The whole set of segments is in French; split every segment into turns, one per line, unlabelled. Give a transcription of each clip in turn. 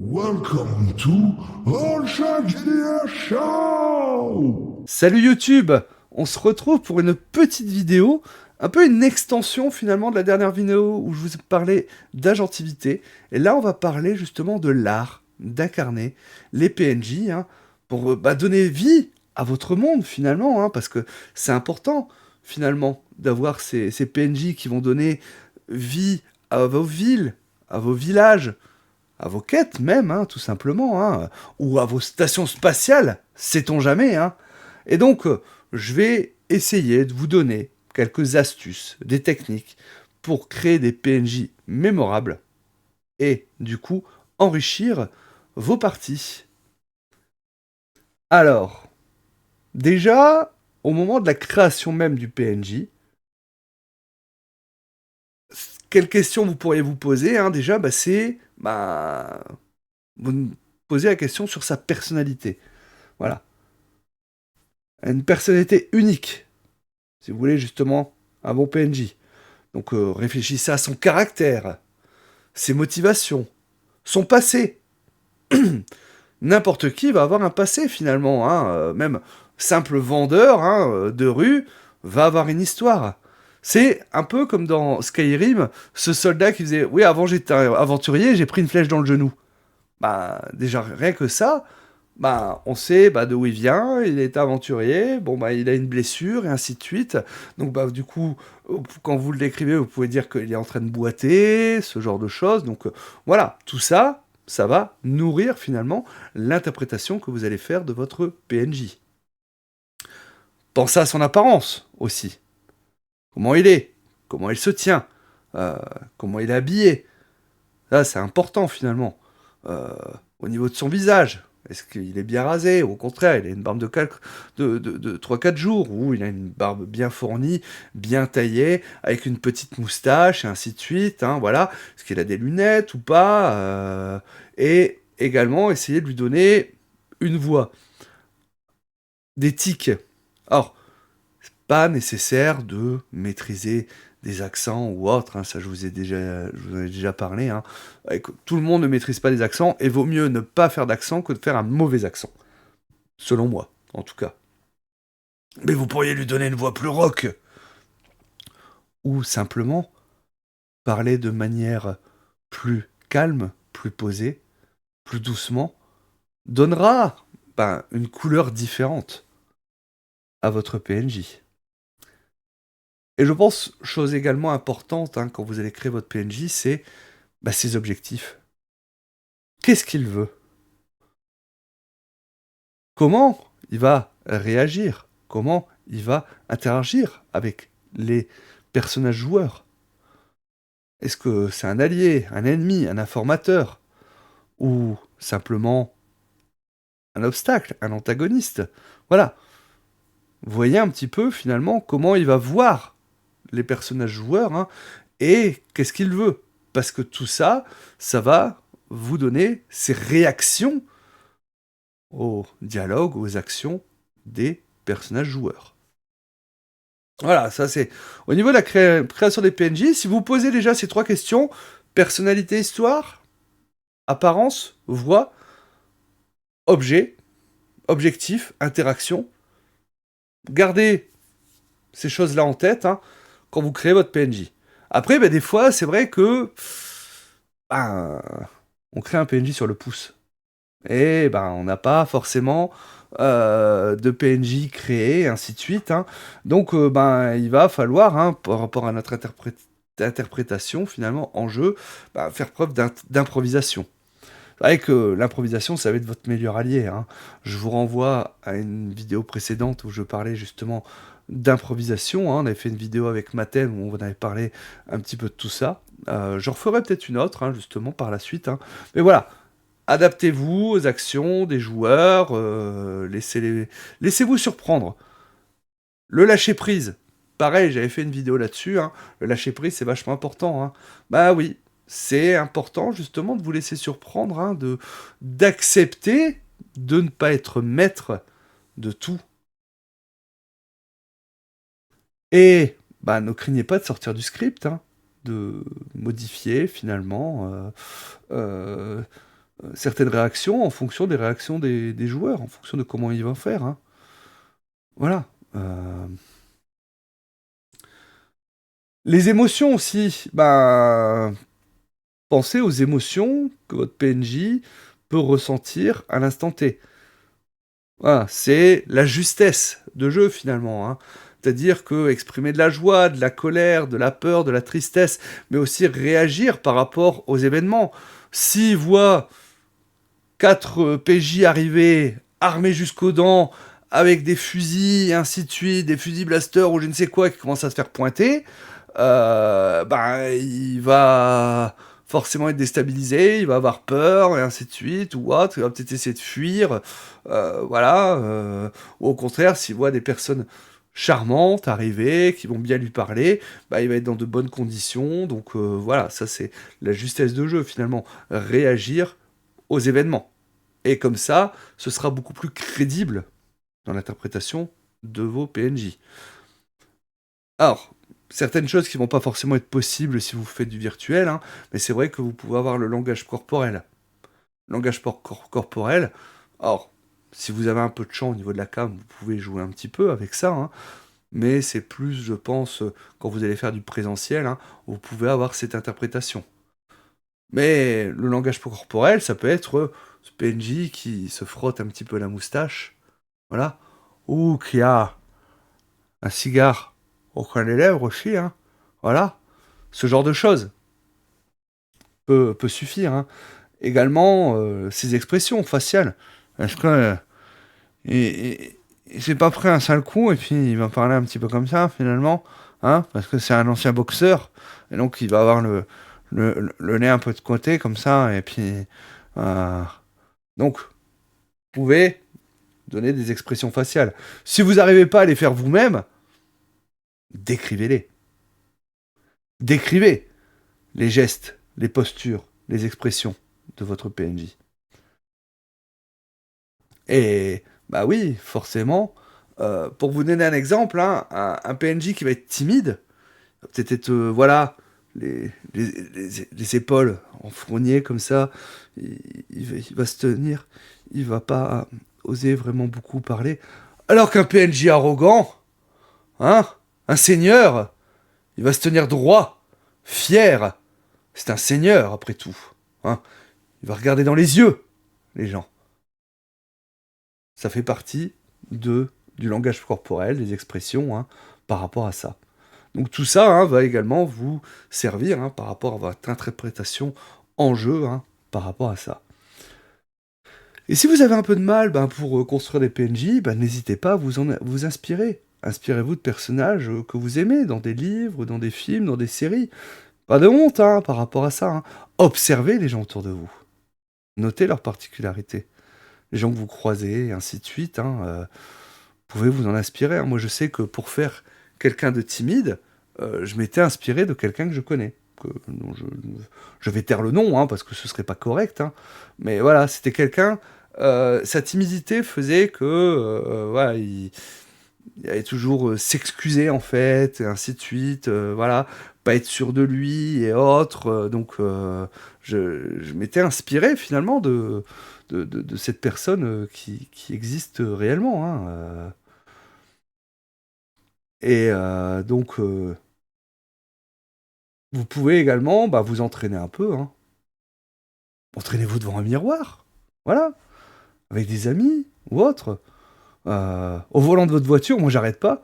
Welcome to All GDR Show!
Salut YouTube! On se retrouve pour une petite vidéo, un peu une extension finalement de la dernière vidéo où je vous ai parlé d'agentivité. Et là, on va parler justement de l'art d'incarner les PNJ pour donner vie à votre monde finalement, parce que c'est important finalement d'avoir ces PNJ qui vont donner vie à vos villes, à vos villages, à vos quêtes même, tout simplement, ou à vos stations spatiales, sait-on jamais. Et donc, je vais essayer de vous donner quelques astuces, des techniques pour créer des PNJ mémorables et, du coup, enrichir vos parties. Alors, déjà, au moment de la création même du PNJ, quelles questions vous pourriez vous poser déjà, c'est... vous me posez la question sur sa personnalité. Voilà. Une personnalité unique, si vous voulez justement un bon PNJ. Donc réfléchissez à son caractère, ses motivations, son passé. N'importe qui va avoir un passé finalement, même simple vendeur de rue va avoir une histoire. C'est un peu comme dans Skyrim, ce soldat qui faisait oui, avant j'étais aventurier, j'ai pris une flèche dans le genou. Bah déjà rien que ça, on sait d'où il vient, il est aventurier, il a une blessure et ainsi de suite. Donc du coup, quand vous l'écrivez, vous pouvez dire qu'il est en train de boiter, ce genre de choses. Donc voilà, tout ça, ça va nourrir finalement l'interprétation que vous allez faire de votre PNJ. Pensez à son apparence aussi. Comment il est, comment il se tient, euh, comment il est habillé. Ça, c'est important finalement. Euh, Au niveau de son visage, est-ce qu'il est bien rasé? Ou au contraire, il a une barbe de 3-4 jours, ou il a une barbe bien fournie, bien taillée, avec une petite moustache, et ainsi de suite. Voilà. Est-ce qu'il a des lunettes ou pas? Et également, essayer de lui donner une voix, des tics. Alors, pas nécessaire de maîtriser des accents ou autres, ça je vous en ai déjà parlé. Tout le monde ne maîtrise pas les accents, et vaut mieux ne pas faire d'accent que de faire un mauvais accent. Selon moi, en tout cas. Mais vous pourriez lui donner une voix plus rock, ou simplement parler de manière plus calme, plus posée, plus doucement, donnera une couleur différente à votre PNJ. Et je pense, chose également importante quand vous allez créer votre PNJ, c'est ses objectifs. Qu'est-ce qu'il veut? Comment il va réagir? Comment il va interagir avec les personnages joueurs? Est-ce que c'est un allié, un ennemi, un informateur? Ou simplement un obstacle, un antagoniste? Voilà. Vous voyez un petit peu finalement comment il va voir les personnages joueurs et qu'est-ce qu'il veut. Parce que tout ça, ça va vous donner ses réactions aux dialogues, aux actions des personnages joueurs. Voilà, ça c'est... Au niveau de la création des PNJ, si vous posez déjà ces trois questions, personnalité, histoire, apparence, voix, objet, objectif, interaction, gardez ces choses-là en tête quand vous créez votre PNJ. Après, des fois, c'est vrai que... ben, on crée un PNJ sur le pouce. Et on n'a pas forcément de PNJ créé, et ainsi de suite. Donc il va falloir, par rapport à notre interprétation finalement en jeu, faire preuve d'improvisation. C'est vrai que l'improvisation, ça va être votre meilleur allié. Je vous renvoie à une vidéo précédente où je parlais justement d'improvisation. On avait fait une vidéo avec Mathène où on avait parlé un petit peu de tout ça. Je referai peut-être une autre, justement, par la suite. Mais voilà, adaptez-vous aux actions des joueurs, laissez-vous surprendre. Le lâcher-prise, pareil, j'avais fait une vidéo là-dessus, le lâcher-prise c'est vachement important. Bah oui, c'est important justement de vous laisser surprendre, d'accepter de ne pas être maître de tout. Et ne craignez pas de sortir du script, de modifier finalement. certaines réactions en fonction des réactions des joueurs, en fonction de comment ils vont faire, hein. Voilà. Les émotions aussi, bah, pensez aux émotions que votre PNJ peut ressentir à l'instant T. Voilà, c'est la justesse de jeu finalement, hein. C'est-à-dire que exprimer de la joie, de la colère, de la peur, de la tristesse, mais aussi réagir par rapport aux événements. S'il voit 4 PJ arriver, armés jusqu'aux dents, avec des fusils, et ainsi de suite, des fusils blaster ou je ne sais quoi qui commencent à se faire pointer, ben, il va forcément être déstabilisé, il va avoir peur, et ainsi de suite, ou autre, il va peut-être essayer de fuir, voilà, ou au contraire, s'il voit des personnes charmantes arriver, qui vont bien lui parler, bah, il va être dans de bonnes conditions, donc voilà, ça c'est la justesse de jeu finalement, réagir aux événements. Et comme ça, ce sera beaucoup plus crédible dans l'interprétation de vos PNJ. Alors, certaines choses qui vont pas forcément être possibles si vous faites du virtuel, hein, mais c'est vrai que vous pouvez avoir le langage corporel. Le langage corporel, alors, si vous avez un peu de champ au niveau de la cam, vous pouvez jouer un petit peu avec ça, hein, mais c'est plus, je pense, quand vous allez faire du présentiel, hein, vous pouvez avoir cette interprétation. Mais le langage corporel, ça peut être ce PNJ qui se frotte un petit peu la moustache, voilà, ou qui a un cigare au coin des lèvres aussi, hein, voilà, ce genre de choses peut suffire, hein. Également, ces expressions faciales. Est-ce que il s'est pas pris un sale coup et puis il va parler un petit peu comme ça finalement, hein, parce que c'est un ancien boxeur et donc il va avoir le nez un peu de côté comme ça et puis euh, donc vous pouvez donner des expressions faciales. Si vous n'arrivez pas à les faire vous-même, décrivez-les. Décrivez les gestes, les postures, les expressions de votre PNJ. Et bah oui, forcément, pour vous donner un exemple, hein, un PNJ qui va être timide, va peut-être être, les épaules enfroignées comme ça, il va se tenir, il va pas oser vraiment beaucoup parler. Alors qu'un PNJ arrogant, hein, un seigneur, il va se tenir droit, fier. C'est un seigneur après tout, hein. Il va regarder dans les yeux les gens. Ça fait partie du langage corporel, des expressions, hein, par rapport à ça. Donc tout ça, hein, va également vous servir, hein, par rapport à votre interprétation en jeu, hein, par rapport à ça. Et si vous avez un peu de mal, ben, pour construire des PNJ, ben, n'hésitez pas à vous inspirer. Inspirez-vous de personnages que vous aimez, dans des livres, dans des films, dans des séries. Pas de honte, hein, par rapport à ça, hein. Observez les gens autour de vous. Notez leurs particularités. Les gens que vous croisez, et ainsi de suite, hein, pouvez vous en inspirer, hein. Moi, je sais que pour faire quelqu'un de timide, je m'étais inspiré de quelqu'un que je connais. Dont je vais taire le nom, hein, parce que ce serait pas correct, hein. Mais voilà, c'était quelqu'un. Sa timidité faisait que, voilà, il allait toujours s'excuser en fait, et ainsi de suite. Voilà, pas être sûr de lui et autres. Donc, je m'étais inspiré finalement de cette personne qui existe réellement, hein. Et donc, vous pouvez également bah, vous entraîner un peu, hein. Entraînez-vous devant un miroir, voilà, avec des amis ou autre. Au volant de votre voiture, moi j'arrête pas.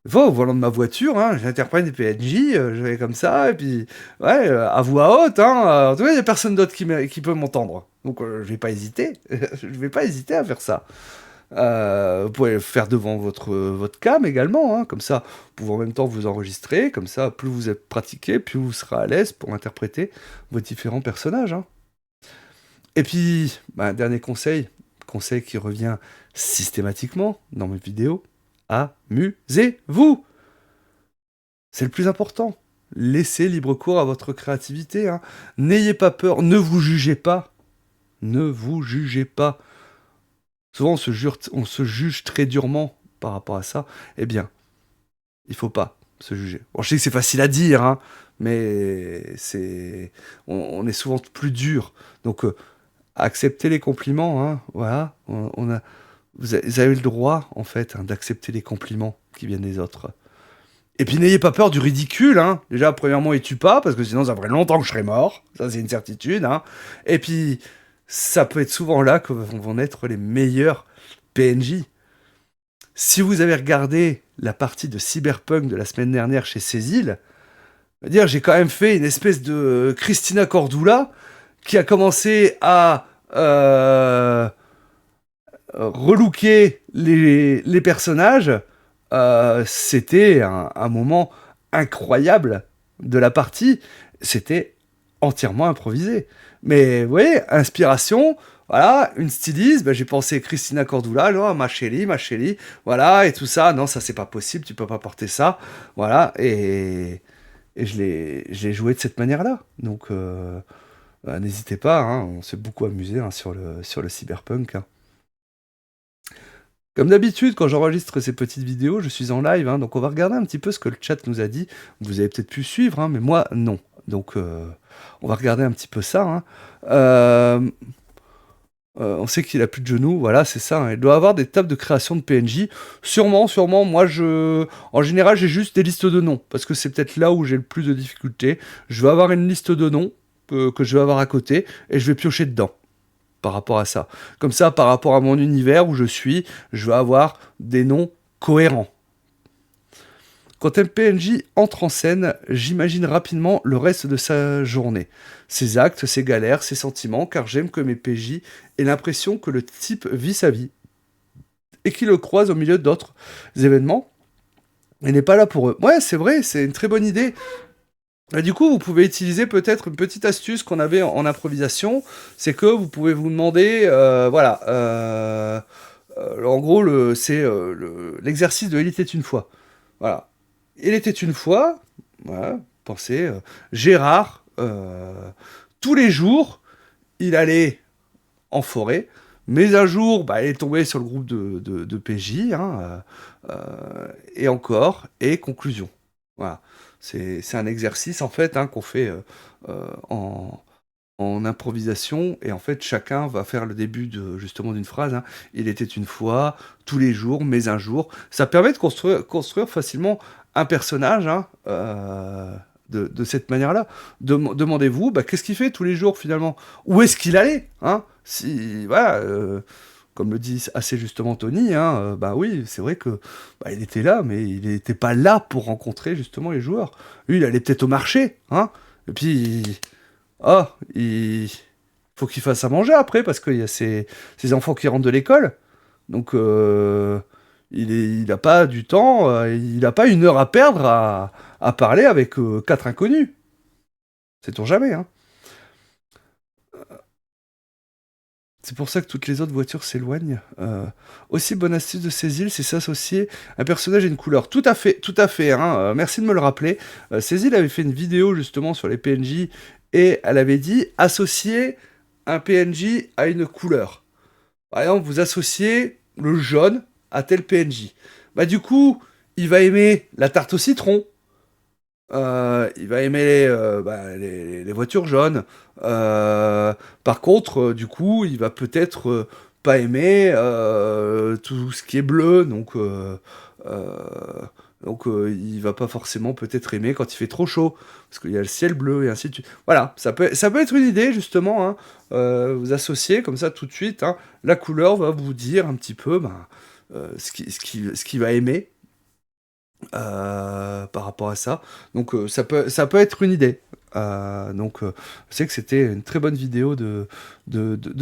Des fois, au volant de ma voiture, hein, j'interprète des PNJ, je vais comme ça, et puis, ouais, à voix haute, hein. En tout cas, il n'y a personne d'autre qui peut m'entendre. Donc, je vais pas hésiter. Je vais pas hésiter à faire ça. Vous pouvez le faire devant votre cam également, hein, comme ça, vous pouvez en même temps vous enregistrer, comme ça, plus vous êtes pratiqué, plus vous serez à l'aise pour interpréter vos différents personnages, hein. Et puis, bah, dernier conseil qui revient systématiquement dans mes vidéos, amusez-vous! C'est le plus important. Laissez libre cours à votre créativité, hein. N'ayez pas peur, ne vous jugez pas. Ne vous jugez pas. Souvent, on se juge très durement par rapport à ça. Eh bien, il faut pas se juger. Bon, je sais que c'est facile à dire, hein, mais on est souvent plus dur. Donc, acceptez les compliments, hein, voilà. Vous avez le droit, en fait, hein, d'accepter les compliments qui viennent des autres. Et puis n'ayez pas peur du ridicule, hein. Déjà, premièrement, il tue pas, parce que sinon ça ferait longtemps que je serais mort. Ça, c'est une certitude, hein. Et puis, ça peut être souvent là que vont naître les meilleurs PNJ. Si vous avez regardé la partie de Cyberpunk de la semaine dernière chez Cécile, dire j'ai quand même fait une espèce de Christina Cordula qui a commencé à relooker les personnages. C'était un moment incroyable de la partie. C'était entièrement improvisé. Mais vous voyez, inspiration, voilà, une styliste, ben, j'ai pensé Christina Cordula, non, ma chérie, voilà, et tout ça, non, ça c'est pas possible, tu peux pas porter ça, voilà, et je l'ai joué de cette manière-là. Donc, bah, n'hésitez pas, hein, on s'est beaucoup amusé hein, sur le cyberpunk. Hein. Comme d'habitude, quand j'enregistre ces petites vidéos, je suis en live, hein, donc on va regarder un petit peu ce que le chat nous a dit. Vous avez peut-être pu suivre, hein, mais moi, non. Donc, on va regarder un petit peu ça. Hein. On sait qu'il a plus de genoux, voilà, c'est ça. Hein. Il doit avoir des tables de création de PNJ. Sûrement. Moi, en général, j'ai juste des listes de noms, parce que c'est peut-être là où j'ai le plus de difficultés. Je vais avoir une liste de noms que je vais avoir à côté, et je vais piocher dedans par rapport à ça. Comme ça, par rapport à mon univers où je suis, je vais avoir des noms cohérents. Quand un PNJ entre en scène, j'imagine rapidement le reste de sa journée. Ses actes, ses galères, ses sentiments, car j'aime que mes PJ aient l'impression que le type vit sa vie et qu'il le croise au milieu d'autres événements et n'est pas là pour eux. Ouais, c'est vrai, c'est une très bonne idée. Et du coup, vous pouvez utiliser peut-être une petite astuce qu'on avait en improvisation, c'est que vous pouvez vous demander, voilà, en gros, c'est l'exercice de Il était une fois. Voilà. Il était une fois, voilà, pensez, Gérard, tous les jours, il allait en forêt, mais un jour, bah, il est tombé sur le groupe de PJ, hein, et encore, et conclusion. Voilà. C'est un exercice, en fait, hein, qu'on fait en improvisation, et en fait, chacun va faire le début justement d'une phrase. Hein. Il était une fois, tous les jours, mais un jour. Ça permet de construire facilement un personnage, hein, de cette manière-là. Demandez-vous, bah, qu'est-ce qu'il fait tous les jours finalement? Où est-ce qu'il allait hein si, voilà, comme le dit assez justement Tony, hein, bah oui, c'est vrai que bah, il était là, mais il n'était pas là pour rencontrer justement les joueurs. Lui, il allait peut-être au marché, hein, et puis, il faut qu'il fasse à manger après, parce qu'il y a ses enfants qui rentrent de l'école. Donc, il n'a pas du temps, il n'a pas une heure à perdre à parler avec 4 inconnus. Sait-on jamais, hein. C'est pour ça que toutes les autres voitures s'éloignent. Aussi, bonne astuce de ces îles, c'est s'associer un personnage et une couleur. Tout à fait. Hein, merci de me le rappeler. Cécile avait fait une vidéo justement sur les PNJ et elle avait dit associer un PNJ à une couleur. Par exemple, vous associez le jaune à tel PNJ. Bah du coup, il va aimer la tarte au citron. Il va aimer les voitures jaunes. Par contre, du coup, il va peut-être pas aimer tout ce qui est bleu. Il va pas forcément peut-être aimer quand il fait trop chaud. Parce qu'il y a le ciel bleu et ainsi de suite. Voilà, ça peut être une idée, justement. Hein, vous associez comme ça tout de suite. Hein, la couleur va vous dire un petit peu ce qu'il va aimer. Par rapport à ça. Donc ça peut être une idée. Je sais que c'était une très bonne vidéo de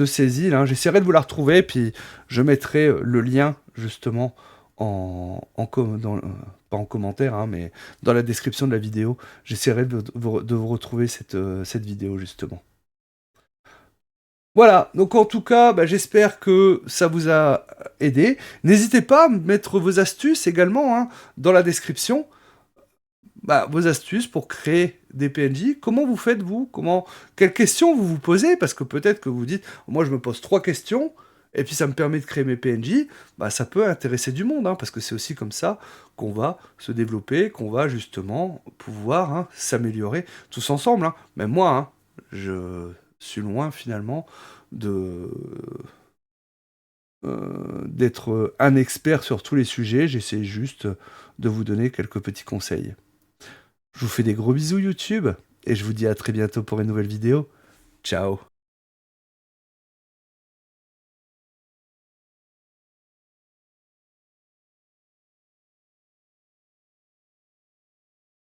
ces îles. Hein. J'essaierai de vous la retrouver, puis je mettrai le lien justement pas en commentaire, hein, mais dans la description de la vidéo. J'essaierai de vous retrouver cette vidéo justement. Voilà, donc en tout cas, bah, j'espère que ça vous a aidé. N'hésitez pas à mettre vos astuces également hein, dans la description. Bah, vos astuces pour créer des PNJ. Comment vous faites, vous Quelles questions vous vous posez? Parce que peut-être que vous dites, moi je me pose 3 questions, et puis ça me permet de créer mes PNJ. Bah, ça peut intéresser du monde, hein, parce que c'est aussi comme ça qu'on va se développer, qu'on va justement pouvoir hein, s'améliorer tous ensemble. Hein. Même moi, hein, je suis loin finalement d'être un expert sur tous les sujets, j'essaie juste de vous donner quelques petits conseils. Je vous fais des gros bisous YouTube, et je vous dis à très bientôt pour une nouvelle vidéo. Ciao!